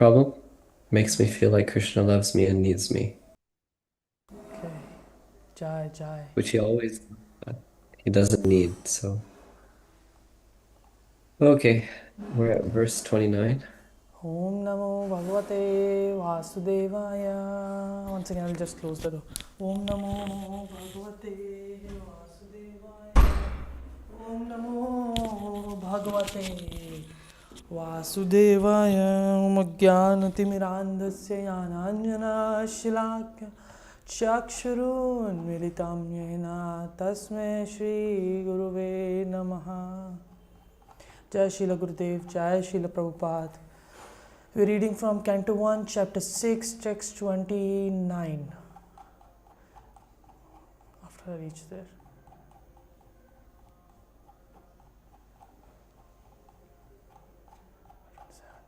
Problem? Makes me feel like Krishna loves me and needs me, Okay. Jai Jai. which he always, he doesn't need. So, okay, we're at verse 29. Om Namo Bhagavate Vasudevaya. Once again, I'll just close the door. Om Namo Bhagavate Vasudevaya. Om Namo Bhagavate Vasudevaya. Om Jnanatimirandasya Jnananjana Shilakya Chakshurun Militam Yena Tasmai Shri Guruve Namaha. Jai Srila Gurudev, Jai Srila Prabhupada. We're reading from Canto 1, Chapter 6, text 29. After I reach there.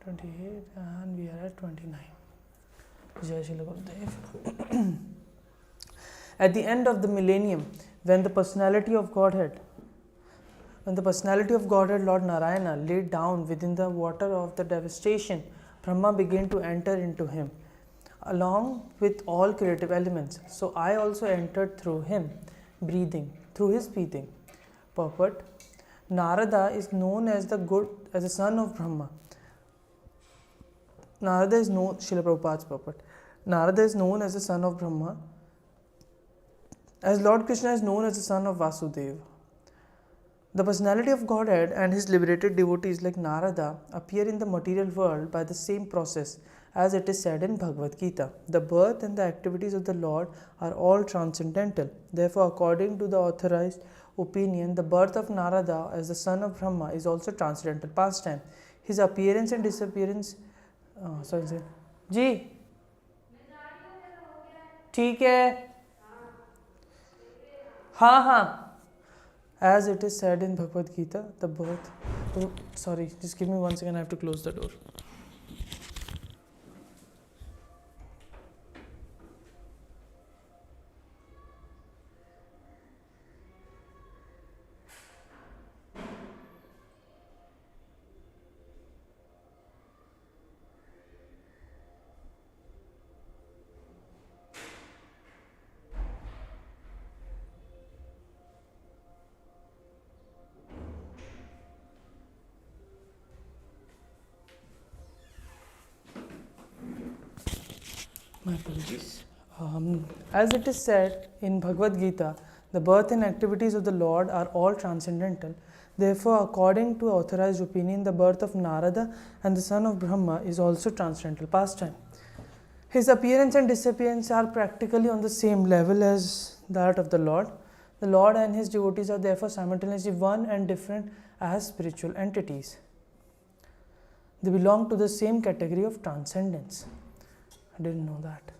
'28 and we are at 29. Jai Srila Gurudev. At the end of the millennium, when the personality of Godhead, Lord Narayana, laid down within the water of the devastation, Brahma began to enter into him, along with all creative elements. So I also entered through him, through his breathing. Purport: Narada is known as the son of Brahma. Narada is known, Srila Prabhupada's purport. Narada is known as the son of Brahma, as Lord Krishna is known as the son of Vasudeva. The personality of Godhead and his liberated devotees like Narada appear in the material world by the same process, as it is said in Bhagavad Gita. The birth and the activities of the Lord are all transcendental. Therefore, according to the authorized opinion, the birth of Narada as the son of Brahma is also transcendental pastime. His appearance and disappearance. जी ठीक है हाँ हाँ. As it is said in Bhagavad Gita, the birth. Oh, sorry, just give me 1 second, I have to close the door. My apologies. As it is said in Bhagavad Gita, the birth and activities of the Lord are all transcendental. Therefore, according to authorized opinion, the birth of Narada and the son of Brahma is also transcendental pastime. His appearance and disappearance are practically on the same level as that of the Lord. The Lord and his devotees are therefore simultaneously one and different as spiritual entities. They belong to the same category of transcendence. I didn't know that.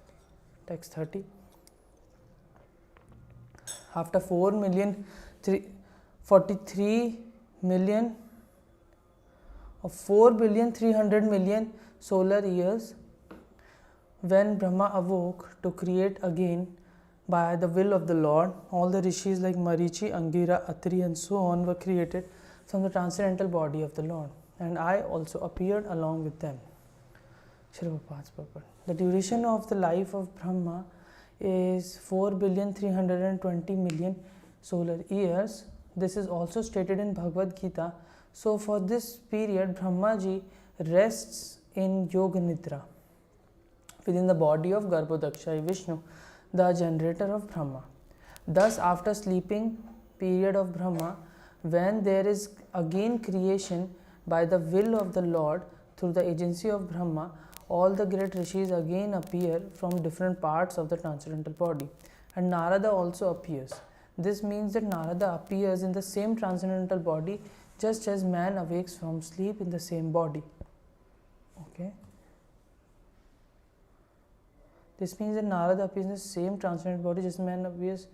Text 30. After 43 million or 4,300,000,000 solar years, when Brahma awoke to create again by the will of the Lord, all the rishis like Marichi, Angira, Atri and so on were created from the transcendental body of the Lord, and I also appeared along with them. Srila Prabhupada's purport. The duration of the life of Brahma is 4,320,000,000 solar years. This is also stated in Bhagavad Gita. So for this period, Brahmaji rests in Yoga Nidra within the body of Garbhodaksha Vishnu, the generator of Brahma. Thus, after sleeping period of Brahma, when there is again creation by the will of the Lord through the agency of Brahma, all the great rishis again appear from different parts of the transcendental body, and Narada also appears. This means that Narada appears in the same transcendental body just as man awakes from sleep in the same body. Okay. This means that Narada appears in the same transcendental body just as man appears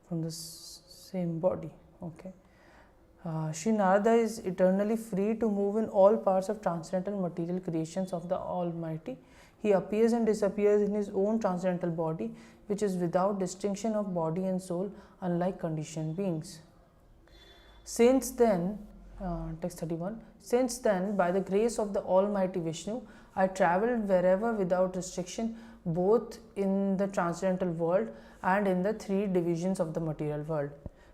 from the same body. Okay. Sri Narada is eternally free to move in all parts of transcendental material creations of the Almighty. He appears and disappears in his own transcendental body, which is without distinction of body and soul, unlike conditioned beings. Since then, Text 31. Since then, by the grace of the Almighty Vishnu, I travelled wherever without restriction, both in the transcendental world and in the three divisions of the material world.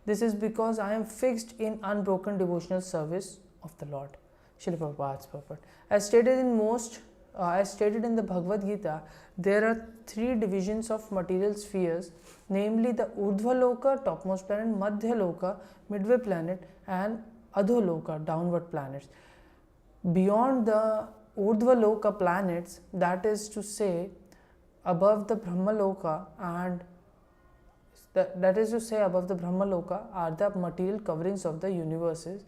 This is because I am fixed in unbroken devotional service of the Lord. Srila Prabhupada's purport. As stated in the Bhagavad Gita, there are three divisions of material spheres, namely the Urdhvaloka, topmost planet, Madhyaloka, midway planet, and Adholoka, downward planets. Beyond the Urdhvaloka planets, that is to say, above the Brahmaloka and above the Brahmaloka are the material coverings of the universes,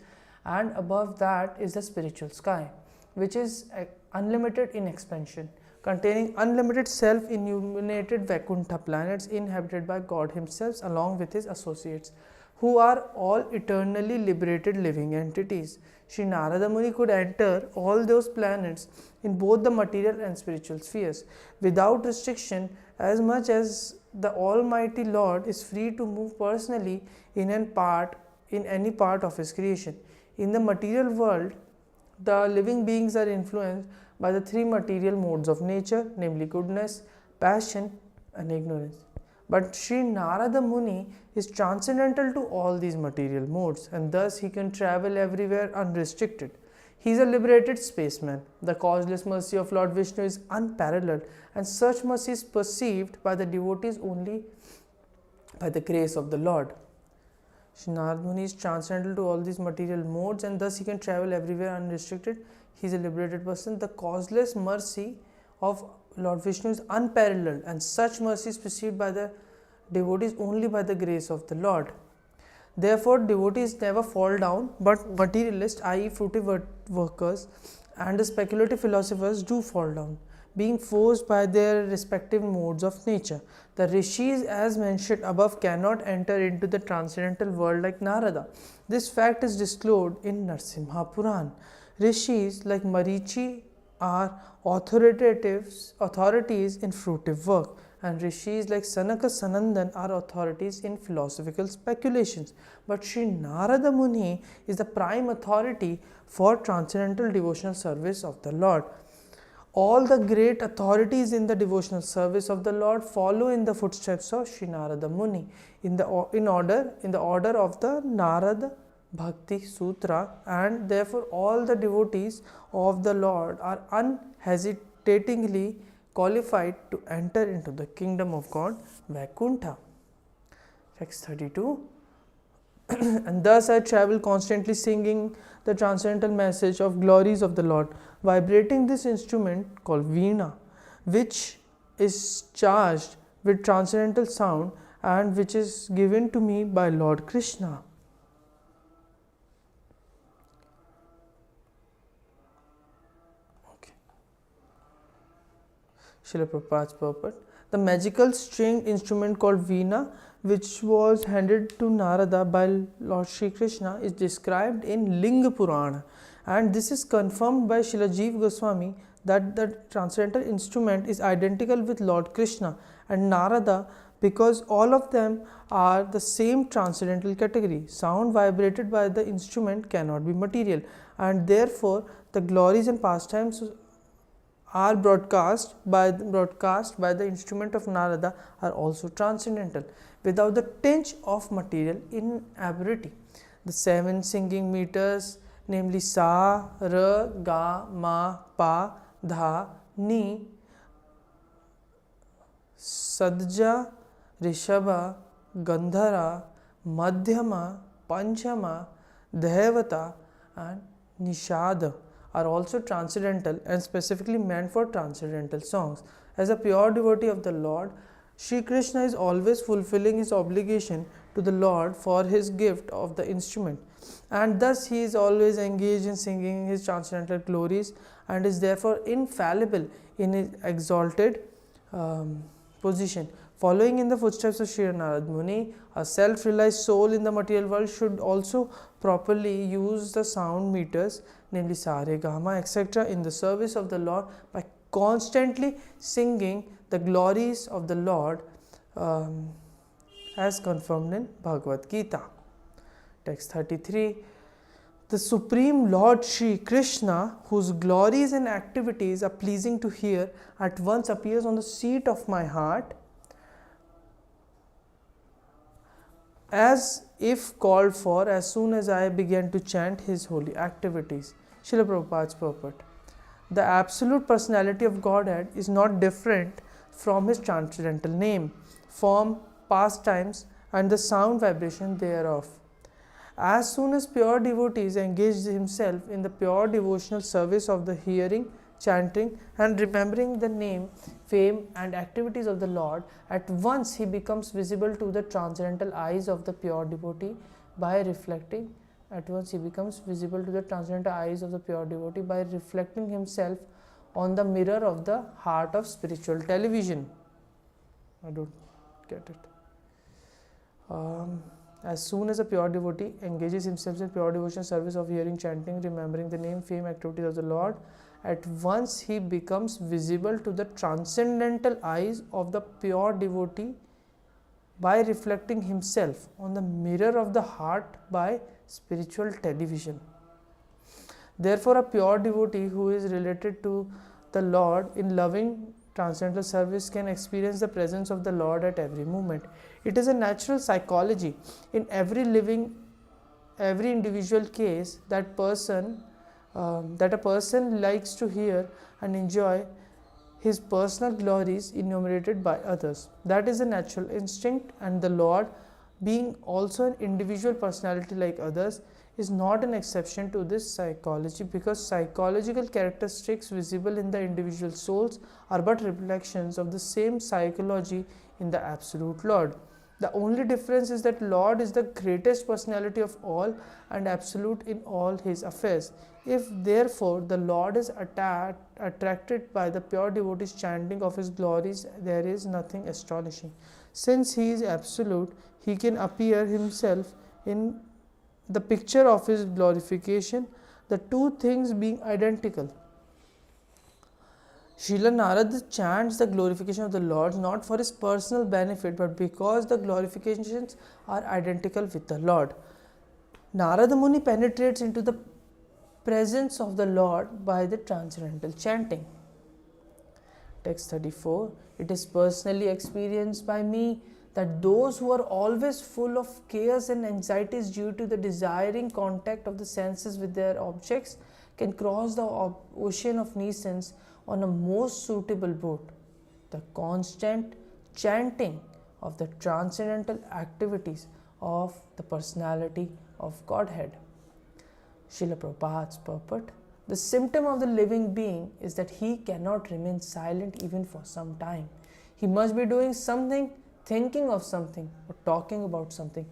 and above that is the spiritual sky, which is unlimited in expansion, containing unlimited self-illuminated Vaikuntha planets inhabited by God Himself along with His associates, who are all eternally liberated living entities. Sri Narada Muni could enter all those planets in both the material and spiritual spheres without restriction, as much as the Almighty Lord is free to move personally in any part of His creation. In the material world, the living beings are influenced by the three material modes of nature, namely goodness, passion, and ignorance. But Sri Narada Muni is transcendental to all these material modes, and thus he can travel everywhere unrestricted. He is a liberated spaceman. The causeless mercy of Lord Vishnu is unparalleled, and such mercy is perceived by the devotees only by the grace of the Lord. Sri Narada Muni is transcendental to all these material modes, and thus he can travel everywhere unrestricted. He is a liberated person. The causeless mercy of Lord Vishnu is unparalleled, and such mercy is perceived by the devotees only by the grace of the Lord. Therefore, devotees never fall down, but materialists, i.e., fruitive workers, and the speculative philosophers do fall down, being forced by their respective modes of nature. The rishis, as mentioned above, cannot enter into the transcendental world like Narada. This fact is disclosed in Narsimha Puran. Rishis like Marichi are authorities in fruitive work, and rishis like Sanaka Sanandan are authorities in philosophical speculations. But Sri Narada Muni is the prime authority for transcendental devotional service of the Lord. All the great authorities in the devotional service of the Lord follow in the footsteps of Sri Narada Muni in the order of the Narada Bhakti Sutra, and therefore all the devotees of the Lord are unhesitatingly qualified to enter into the kingdom of God, Vaikuntha. Text 32. And thus I travel constantly singing the transcendental message of glories of the Lord, vibrating this instrument called Veena, which is charged with transcendental sound and which is given to me by Lord Krishna. Srila Prabhupada's purport. The magical stringed instrument called Veena, which was handed to Narada by Lord Sri Krishna, is described in Linga Purana, and this is confirmed by Srila Jiva Goswami that the transcendental instrument is identical with Lord Krishna and Narada, because all of them are the same transcendental category. Sound vibrated by the instrument cannot be material, and therefore the glories and pastimes are broadcast by the instrument of Narada are also transcendental, without the tinge of material inaberrity. The 7 singing meters, namely Sa, Ra, Ga, Ma, Pa, Dha, Ni, Sadja, Rishabha, Gandhara, Madhyama, Panchama, Devata, and Nishada are also transcendental and specifically meant for transcendental songs. As a pure devotee of the Lord, Sri Krishna is always fulfilling his obligation to the Lord for his gift of the instrument, and thus he is always engaged in singing his transcendental glories and is therefore infallible in his exalted position. Following in the footsteps of Sri Narada Muni, a self-realized soul in the material world should also properly use the sound meters, namely Sa, Re, Ga, Ma, etc., in the service of the Lord by constantly singing the glories of the Lord as confirmed in Bhagavad Gita. Text 33. The Supreme Lord Sri Krishna, whose glories and activities are pleasing to hear, at once appears on the seat of my heart as if called for as soon as I began to chant his holy activities. Srila Prabhupada's purport. The absolute personality of Godhead is not different from his transcendental name, form, pastimes, and the sound vibration thereof. As soon as pure devotees engage himself in the pure devotional service of the hearing, chanting, and remembering the name, fame, and activities of the Lord, at once he becomes visible to the transcendental eyes of the pure devotee by reflecting. At once he becomes visible to the transcendental eyes of the pure devotee by reflecting himself on the mirror of the heart of spiritual television. I don't get it. As soon as a pure devotee engages himself in pure devotional service of hearing, chanting, remembering the name, fame, activities of the Lord, at once he becomes visible to the transcendental eyes of the pure devotee by reflecting himself on the mirror of the heart by spiritual television. Therefore, a pure devotee who is related to the Lord in loving transcendental service can experience the presence of the Lord at every moment. It is a natural psychology in every individual case that a person likes to hear and enjoy his personal glories enumerated by others. That is a natural instinct, and the Lord, being also an individual personality like others, is not an exception to this psychology, because psychological characteristics visible in the individual souls are but reflections of the same psychology in the Absolute Lord. The only difference is that Lord is the greatest personality of all and absolute in all his affairs. If therefore the Lord is attracted by the pure devotee's chanting of his glories, there is nothing astonishing. Since he is absolute, he can appear himself in the picture of his glorification, the two things being identical. Srila Narada chants the glorification of the Lord not for his personal benefit, but because the glorifications are identical with the Lord. Narada Muni penetrates into the presence of the Lord by the transcendental chanting. Text 34. It is personally experienced by me that those who are always full of cares and anxieties due to the desiring contact of the senses with their objects can cross the ocean of nescience on a most suitable boat. The constant chanting of the transcendental activities of the personality of Godhead. Srila Prabhupada's purport. The symptom of the living being is that he cannot remain silent even for some time. He must be doing something, thinking of something, or talking about something.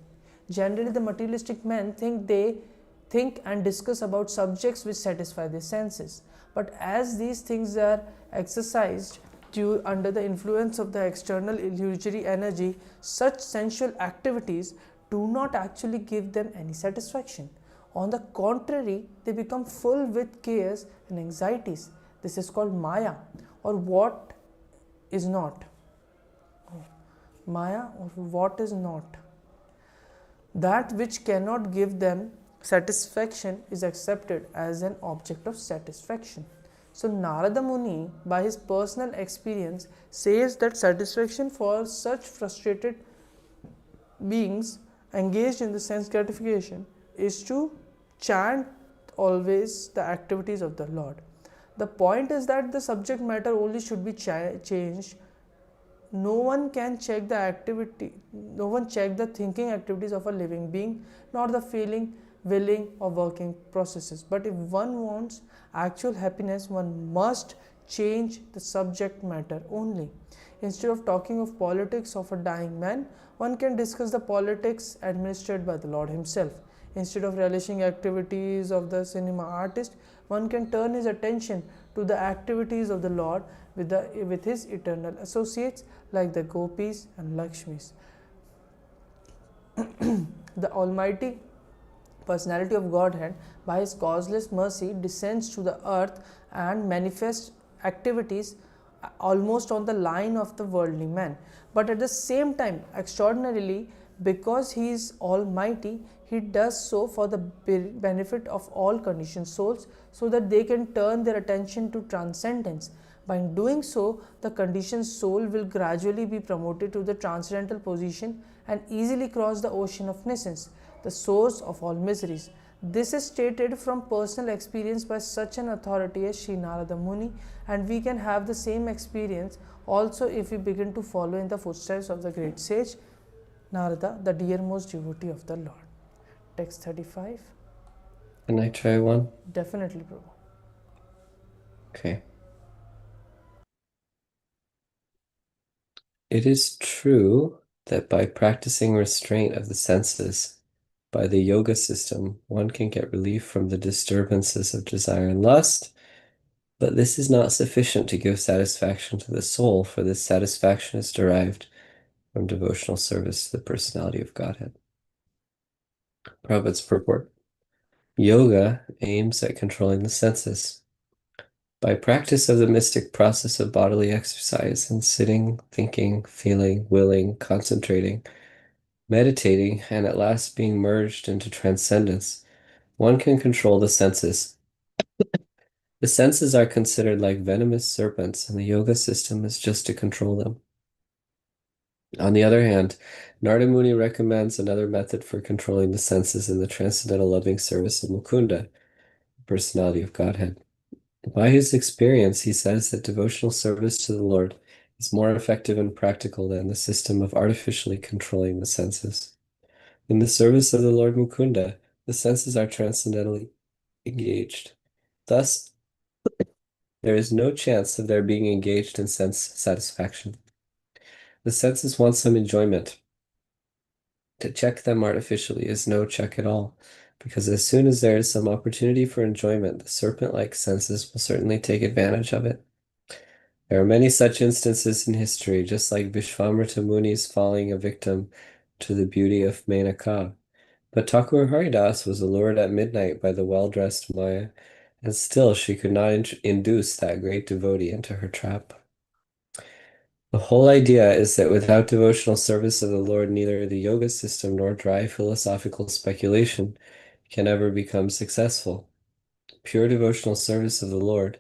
Generally, the materialistic men think and discuss about subjects which satisfy their senses. But as these things are exercised under the influence of the external illusory energy, such sensual activities do not actually give them any satisfaction. On the contrary, they become full with cares and anxieties. This is called Maya, or what is not. Maya, or what is not. That which cannot give them satisfaction is accepted as an object of satisfaction. So Narada Muni, by his personal experience, says that satisfaction for such frustrated beings engaged in the sense gratification is to chant always the activities of the Lord. The point is that the subject matter only should be changed. No one can check the thinking activities of a living being, nor the feeling, willing, or working processes. But if one wants actual happiness, one must change the subject matter only. Instead of talking of politics of a dying man, one can discuss the politics administered by the Lord himself. Instead of relishing activities of the cinema artist, one can turn his attention to the activities of the Lord with his eternal associates like the gopis and Lakshmis. The Almighty Personality of Godhead, by his causeless mercy, descends to the earth and manifests activities almost on the line of the worldly man. But at the same time, extraordinarily, because he is almighty, He does so for the benefit of all conditioned souls so that they can turn their attention to transcendence. By doing so, the conditioned soul will gradually be promoted to the transcendental position and easily cross the ocean of nescience, the source of all miseries. This is stated from personal experience by such an authority as Sri Narada Muni, and we can have the same experience also if we begin to follow in the footsteps of the great sage Narada, the dearmost devotee of the Lord. Text 35. Can I try one? Definitely, Prabhu. Okay. It is true that by practicing restraint of the senses, by the yoga system, one can get relief from the disturbances of desire and lust, but this is not sufficient to give satisfaction to the soul, for this satisfaction is derived from devotional service to the personality of Godhead. Prabhupada's purport. Yoga aims at controlling the senses. By practice of the mystic process of bodily exercise and sitting, thinking, feeling, willing, concentrating, meditating, and at last being merged into transcendence, one can control the senses. The senses are considered like venomous serpents, and the yoga system is just to control them. On the other hand, Narada Muni recommends another method for controlling the senses in the transcendental loving service of Mukunda, the personality of Godhead. By his experience, he says that devotional service to the Lord is more effective and practical than the system of artificially controlling the senses. In the service of the Lord Mukunda, the senses are transcendentally engaged. Thus, there is no chance of their being engaged in sense satisfaction. The senses want some enjoyment. To check them artificially is no check at all, because as soon as there is some opportunity for enjoyment, the serpent-like senses will certainly take advantage of it. There are many such instances in history, just like Vishvamrita Muni's falling a victim to the beauty of Menaka. But Thakur Haridas was allured at midnight by the well-dressed Maya, and still she could not induce that great devotee into her trap. The whole idea is that without devotional service of the Lord, neither the yoga system nor dry philosophical speculation can ever become successful. Pure devotional service of the Lord,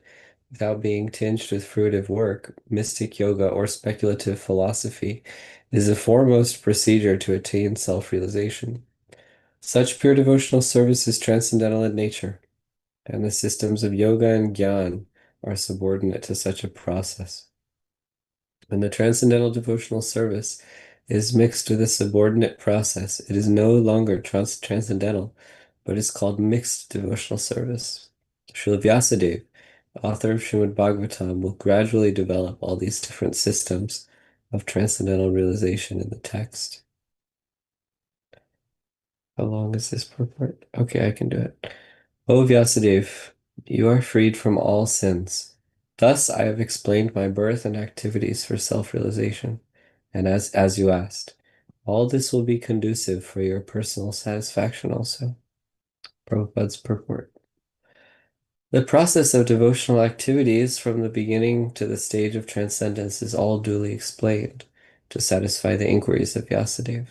without being tinged with fruitive work, mystic yoga, or speculative philosophy, is the foremost procedure to attain self-realization. Such pure devotional service is transcendental in nature, and the systems of yoga and jnana are subordinate to such a process. When the transcendental devotional service is mixed with a subordinate process, it is no longer transcendental, but is called mixed devotional service. Srila Vyasadeva, author of Srimad Bhagwatam, will gradually develop all these different systems of transcendental realization in the text. How long is this purport? Okay, I can do it. O Vyasadeva, you are freed from all sins. Thus I have explained my birth and activities for self-realization, and as you asked, all this will be conducive for your personal satisfaction also. Prabhupada's purport. The process of devotional activities from the beginning to the stage of transcendence is all duly explained to satisfy the inquiries of Vyasadeva.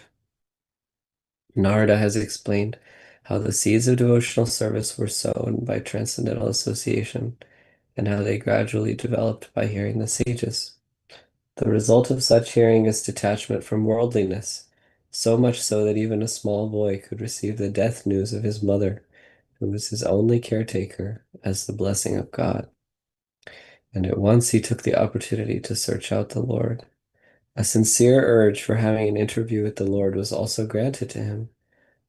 Narada has explained how the seeds of devotional service were sown by transcendental association and how they gradually developed by hearing the sages. The result of such hearing is detachment from worldliness, so much so that even a small boy could receive the death news of his mother, who was his only caretaker, as the blessing of God. And at once he took the opportunity to search out the Lord. A sincere urge for having an interview with the Lord was also granted to him,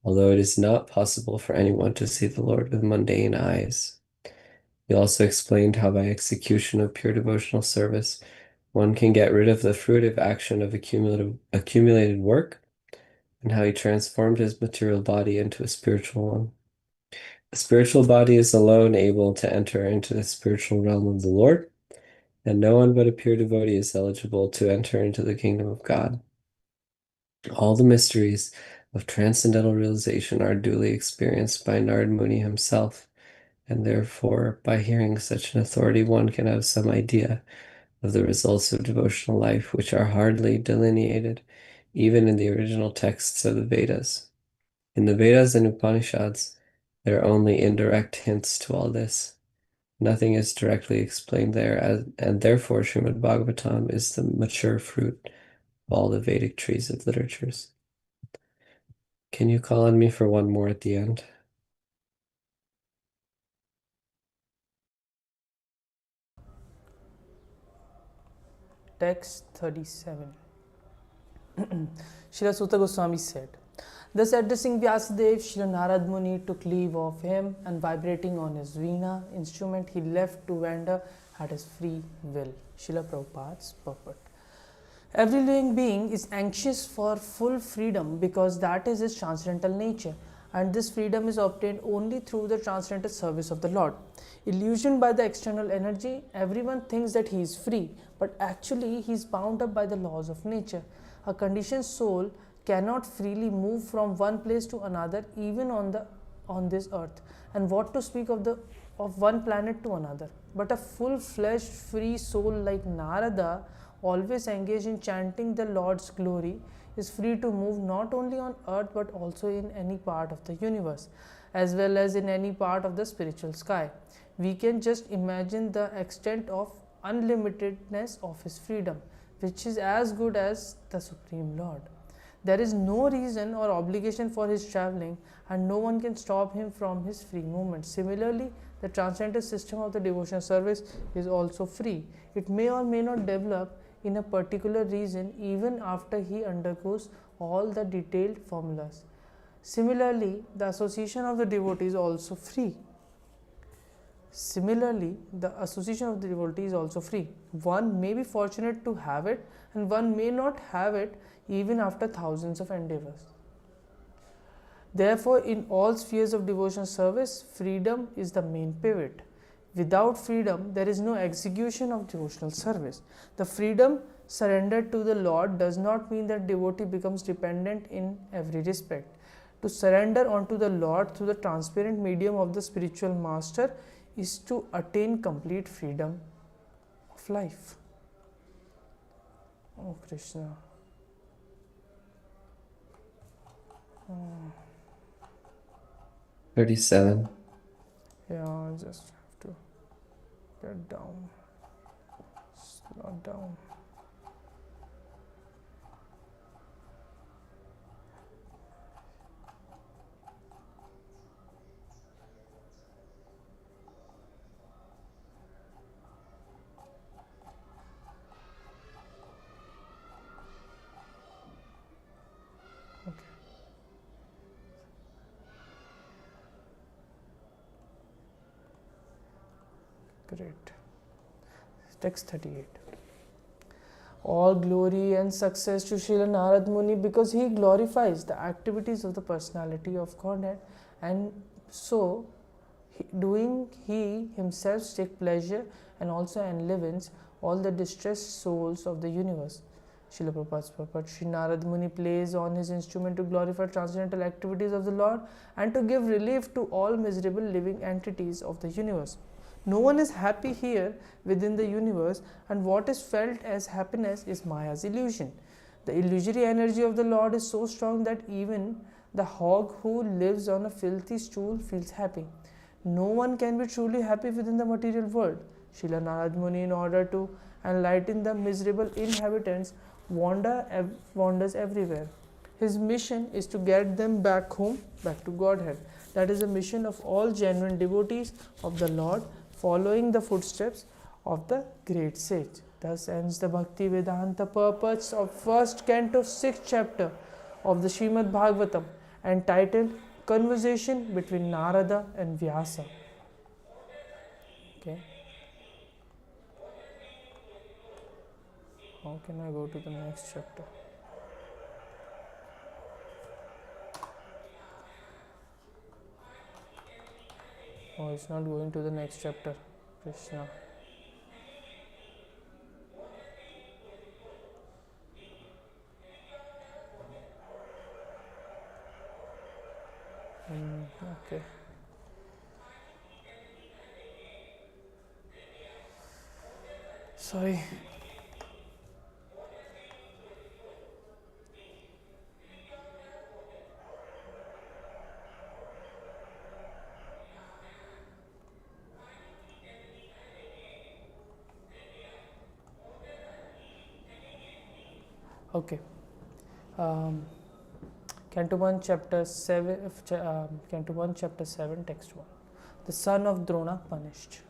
although it is not possible for anyone to see the Lord with mundane eyes. He also explained how by execution of pure devotional service, one can get rid of the fruitive action of accumulated work, and how he transformed his material body into a spiritual one. The spiritual body is alone able to enter into the spiritual realm of the Lord, and no one but a pure devotee is eligible to enter into the kingdom of God. All the mysteries of transcendental realization are duly experienced by Narad Muni himself, and therefore, by hearing such an authority, one can have some idea of the results of devotional life, which are hardly delineated even in the original texts of the Vedas. In the Vedas and Upanishads, there are only indirect hints to all this. Nothing is directly explained there, and therefore Srimad Bhagavatam is the mature fruit of all the Vedic trees of literatures. Can you call on me for one more at the end? Text 37. Srila Sutta Goswami said, thus addressing Vyasadeva, Srila Narad Muni took leave of him and vibrating on his veena instrument, he left to wander at his free will. Srila Prabhupada's purport. Every living being is anxious for full freedom because that is his transcendental nature, and this freedom is obtained only through the transcendental service of the Lord. Illusioned by the external energy, everyone thinks that he is free, but actually he is bound up by the laws of nature. A conditioned soul cannot freely move from one place to another, even on this earth, and what to speak of one planet to another. But a full-fledged free soul like Narada, always engaged in chanting the Lord's glory, is free to move not only on earth but also in any part of the universe, as well as in any part of the spiritual sky. We can just imagine the extent of unlimitedness of his freedom, which is as good as the Supreme Lord. There is no reason or obligation for his traveling, and no one can stop him from his free movement. Similarly, the transcendental system of the devotional service is also free. It may or may not develop in a particular region even after he undergoes all the detailed formulas. Similarly, the association of the devotee is also free. One may be fortunate to have it, and one may not have it even after thousands of endeavors. Therefore, in all spheres of devotional service, freedom is the main pivot. Without freedom, there is no execution of devotional service. The freedom surrendered to the Lord does not mean that devotee becomes dependent in every respect. To surrender unto the Lord through the transparent medium of the spiritual master is to attain complete freedom of life. Oh Krishna. 37. Yeah, I just have to get down. Slow down. Great. Text 38. All glory and success to Srila Narad Muni because he glorifies the activities of the personality of Godhead, and so he himself takes pleasure and also enlivens all the distressed souls of the universe. Srila Prabhupada's purport. Sri Narad Muni plays on his instrument to glorify transcendental activities of the Lord and to give relief to all miserable living entities of the universe. No one is happy here within the universe, and what is felt as happiness is Maya's illusion. The illusory energy of the Lord is so strong that even the hog who lives on a filthy stool feels happy. No one can be truly happy within the material world. Srila Narad Muni, in order to enlighten the miserable inhabitants, wanders everywhere. His mission is to get them back home, back to Godhead. That is the mission of all genuine devotees of the Lord, following the footsteps of the great sage. Thus ends the Bhakti Vedanta purpose of first canto, 6th chapter of the Srimad Bhagwatam, entitled Conversation between Narada and Vyasa. Okay. How can I go to the next chapter? Oh, it's not going to the next chapter. Krishna. Okay. Sorry. Okay. Um, Canto 1, Chapter 7, Canto 1, Chapter 7, Text 1. The son of Drona punished.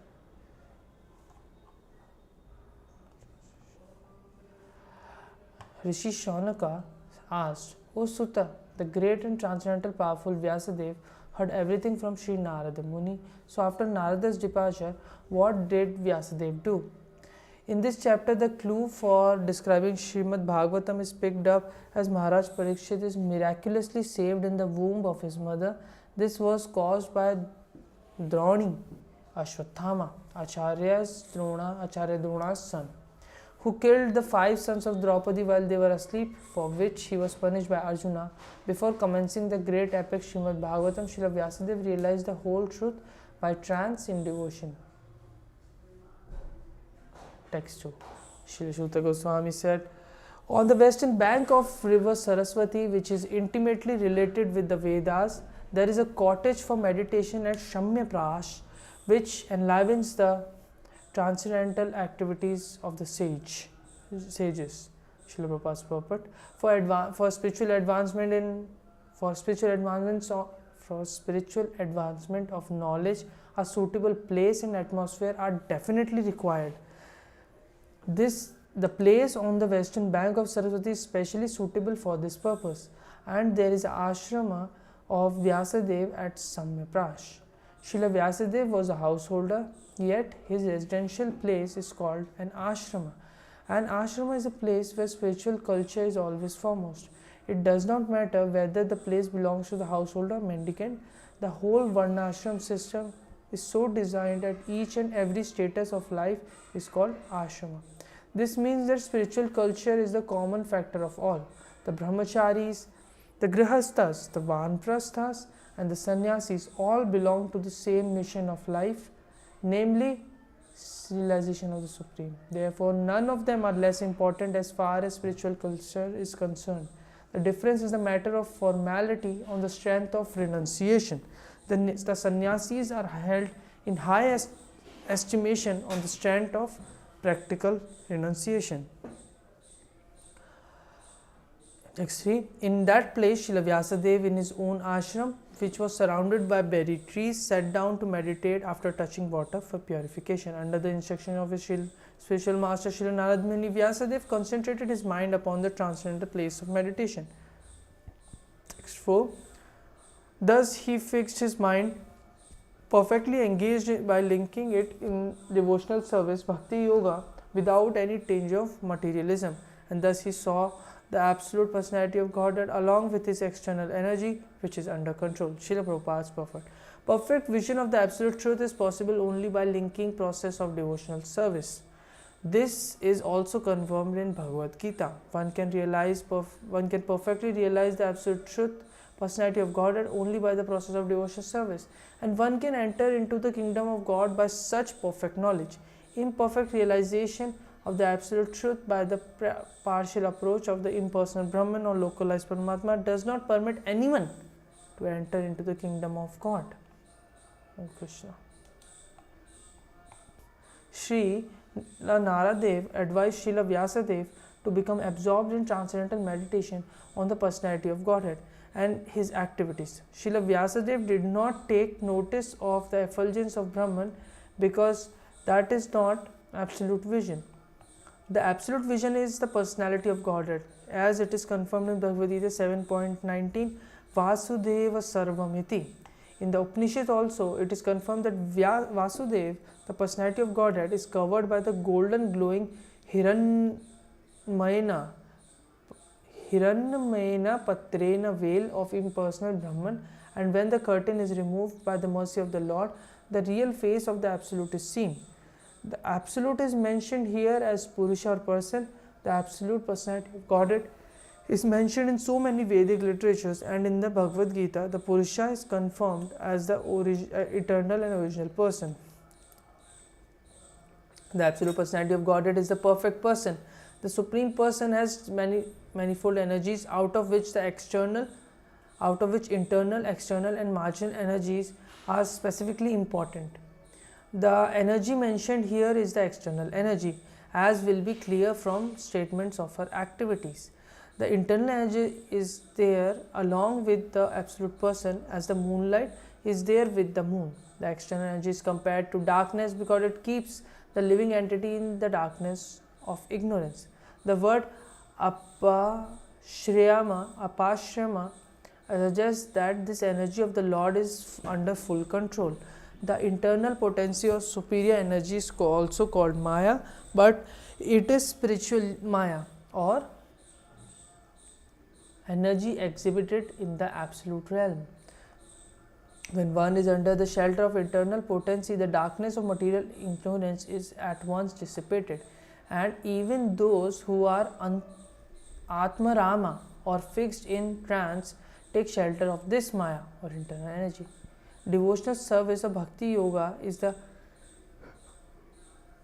Rishi Shaunaka asked, O Sutta, the great and transcendental powerful Vyasadeva heard everything from Sri Narada Muni. So after Narada's departure, what did Vyasadeva do? In this chapter, the clue for describing Srimad Bhagwatam is picked up as Maharaj Parikshit is miraculously saved in the womb of his mother. This was caused by Droni, Ashwathama, Acharya Drona's son, who killed the 5 sons of Draupadi while they were asleep, for which he was punished by Arjuna. Before commencing the great epic Srimad Bhagavatam, Srila Vyasadeva realized the whole truth by trance in devotion. Text 2. Srila Shuta Goswami said, on the western bank of river Saraswati, which is intimately related with the Vedas, there is a cottage for meditation at Shamya Prash, which enlivens the transcendental activities of the sages. Srila Prabhupada's purport for spiritual advancement of knowledge, a suitable place and atmosphere are definitely required. The place on the western bank of Saraswati is specially suitable for this purpose, and there is an ashrama of Vyasadeva at Samyaprash. Srila Vyasadeva was a householder, yet his residential place is called an ashrama. An ashrama is a place where spiritual culture is always foremost. It does not matter whether the place belongs to the householder or mendicant. The whole varnashram system is so designed that each and every status of life is called ashrama. This means that spiritual culture is the common factor of all. The brahmacharis, the grihasthas, the vanprasthas, and the sannyasis all belong to the same mission of life, namely realization of the Supreme. Therefore, none of them are less important as far as spiritual culture is concerned. The difference is a matter of formality on the strength of renunciation. The sannyasis are held in high estimation on the strength of practical renunciation. Next 3. In that place, Srila Vyasadeva in his own ashram, which was surrounded by berry trees, sat down to meditate after touching water for purification. Under the instruction of his spiritual master Srila Narada Muni, Vyasadeva concentrated his mind upon the transcendental place of meditation. Text 4. Thus he fixed his mind perfectly engaged by linking it in devotional service, bhakti yoga, without any tinge of materialism, and thus he saw the absolute personality of Godhead along with his external energy, which is under control. Srila Prabhupada's perfect vision of the absolute truth is possible only by linking process of devotional service. This is also confirmed in Bhagavad Gita. One can perfectly realize the absolute truth, personality of Godhead, only by the process of devotional service, and one can enter into the kingdom of God by such perfect knowledge. Imperfect realization of the absolute truth by the partial approach of the impersonal Brahman or localized Paramatma does not permit anyone to enter into the kingdom of God. Hare Krishna. Sri Naradev advised Srila Vyasadeva to become absorbed in transcendental meditation on the personality of Godhead and his activities. Srila Vyasadeva did not take notice of the effulgence of Brahman because that is not absolute vision. The absolute vision is the personality of Godhead, as it is confirmed in Bhagavad Gita 7.19, Vasudeva Sarvamiti. In the Upanishad also, it is confirmed that Vasudeva, the personality of Godhead, is covered by the golden glowing Hiranmayana Patrena veil of impersonal Brahman, and when the curtain is removed by the mercy of the Lord, the real face of the Absolute is seen. The Absolute is mentioned here as Purusha or person. The Absolute personality of Godhead is mentioned in so many Vedic literatures, and in the Bhagavad Gita, the Purusha is confirmed as the eternal and original person. The Absolute personality of Godhead is the perfect person. The Supreme Person has manifold energies, out of which internal, external, and marginal energies are specifically important. The energy mentioned here is the external energy, as will be clear from statements of her activities. The internal energy is there along with the absolute person, as the moonlight is there with the moon. The external energy is compared to darkness because it keeps the living entity in the darkness of ignorance. The word apashrama suggests that this energy of the Lord is under full control. The internal potency or superior energy is also called Maya, but it is spiritual Maya or energy exhibited in the absolute realm. When one is under the shelter of internal potency, the darkness of material ignorance is at once dissipated, and even those who are Atmarama or fixed in trance take shelter of this Maya or internal energy. Devotional service of Bhakti Yoga is the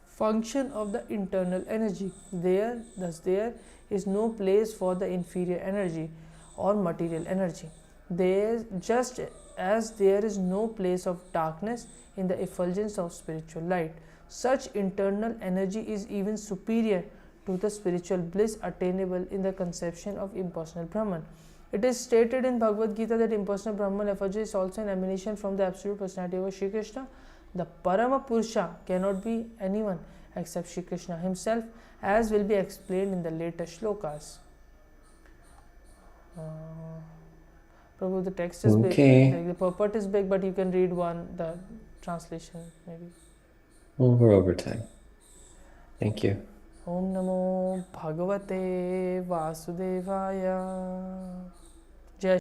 function of the internal energy. There is no place for the inferior energy or material energy. Just as there is no place of darkness in the effulgence of spiritual light, such internal energy is even superior to the spiritual bliss attainable in the conception of impersonal Brahman. It is stated in Bhagavad Gita that impersonal Brahman effigy is also an emanation from the absolute personality of Shri Krishna. The Parama Purusha cannot be anyone except Shri Krishna himself, as will be explained in the later shlokas. Prabhu, the text is big, Okay. the purport is big, but you can read the translation maybe. Well, we're over time. Thank you. Om Namo Bhagavate Vasudevaya.